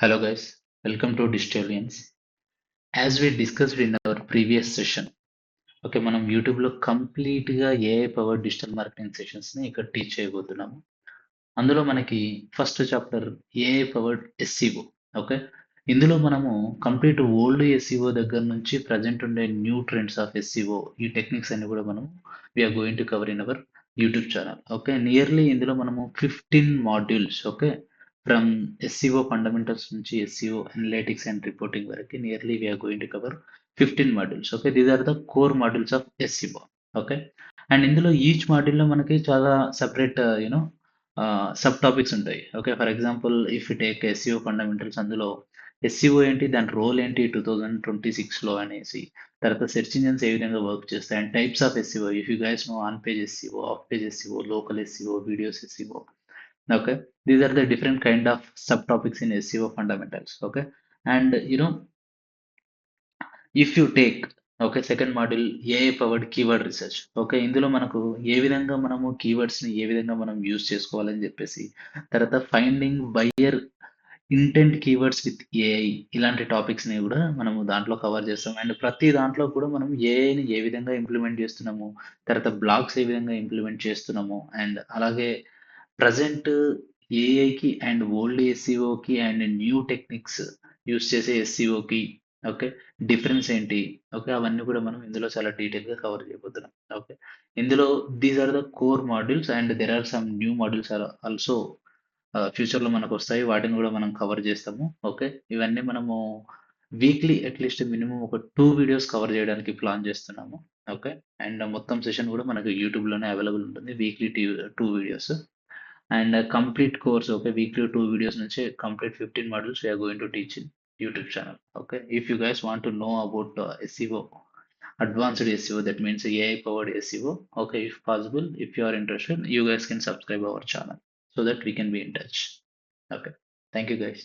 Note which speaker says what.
Speaker 1: Hello guys, welcome to Digitalians. As we discussed in our previous session, మనం యూట్యూబ్లో కంప్లీట్గా AI power digital marketing సెషన్స్ని ఇక్కడ teach చేయబోతున్నాము. అందులో మనకి first chapter AI powered SEO. Okay, ఇందులో మనము కంప్లీట్ ఓల్డ్ ఎస్సీఓ దగ్గర నుంచి ప్రజెంట్ ఉండే న్యూ ట్రెండ్స్ ఆఫ్ ఎస్సీఓ ఈ టెక్నిక్స్ అన్ని కూడా మనం we're going to cover in our YouTube channel. Okay, nearly ఇందులో మనము 15 modules. Okay, from SEO fundamentals నుంచి ఎస్సీఓ అనలిటిక్స్ అండ్ రిపోర్టింగ్ వరకు nearly we're going to cover 15 modules. Okay, these are the core modules of SEO. Okay, and ఇందులో each మాడ్యూల్లో మనకి చాలా separate sub topics ఉంటాయి. Okay, for example if you take SEO fundamentals, అందులో SEO ఏంటి, దాని role ఏంటి 2026లో అనేసి, తర్వాత సెర్చ్ ఇంజిన్స్ ఏ విధంగా వర్క్ చేస్తాయి, and types of SEO, if you guys know on page SEO, off page SEO, local SEO, videos SEO. Okay, these are the different kind of subtopics in SEO fundamentals. Okay, and if you take, okay, second module AI powered keyword research. Okay, ఇందులో మనకు ఏ విధంగా మనము కీవర్డ్స్ని ఏ విధంగా మనం use చేసుకోవాలని చెప్పేసి, తర్వాత finding buyer intent keywords with AI, ఇలాంటి టాపిక్స్ని కూడా మనము దాంట్లో కవర్ చేస్తాం. అండ్ ప్రతి దాంట్లో కూడా మనం ఏఐని ఏ విధంగా ఇంప్లిమెంట్ చేస్తున్నాము, తర్వాత బ్లాగ్స్ ఏ విధంగా ఇంప్లిమెంట్ చేస్తున్నాము, అండ్ అలాగే ప్రజెంట్ ఏఐకి అండ్ ఓల్డ్ ఎస్సీఓకి అండ్ న్యూ టెక్నిక్స్ యూస్ చేసే ఎస్సీఓకి, ఓకే, డిఫరెన్స్ ఏంటి, ఓకే, అవన్నీ కూడా మనం ఇందులో చాలా డీటెయిల్గా కవర్ చేయబోతున్నాం. ఓకే, ఇందులో these are the core modules and there are some new modules are also ఫ్యూచర్లో మనకు వస్తాయి, వాటిని కూడా మనం కవర్ చేస్తాము. ఓకే, ఇవన్నీ మనము వీక్లీ అట్లీస్ట్ మినిమం ఒక 2 వీడియోస్ కవర్ చేయడానికి ప్లాన్ చేస్తున్నాము. ఓకే, అండ్ మొత్తం సెషన్ కూడా మనకు యూట్యూబ్లోనే అవైలబుల్ ఉంటుంది, weekly 2 videos. And complete course, okay, weekly 2 videos నుంచి complete 15 modules we're going to teach in YouTube channel. Okay, if you guys want to know about SEO, advanced SEO, that means AI powered SEO. Okay, if possible, if you are interested, you guys can subscribe our channel so that we can be in touch. Okay, thank you guys.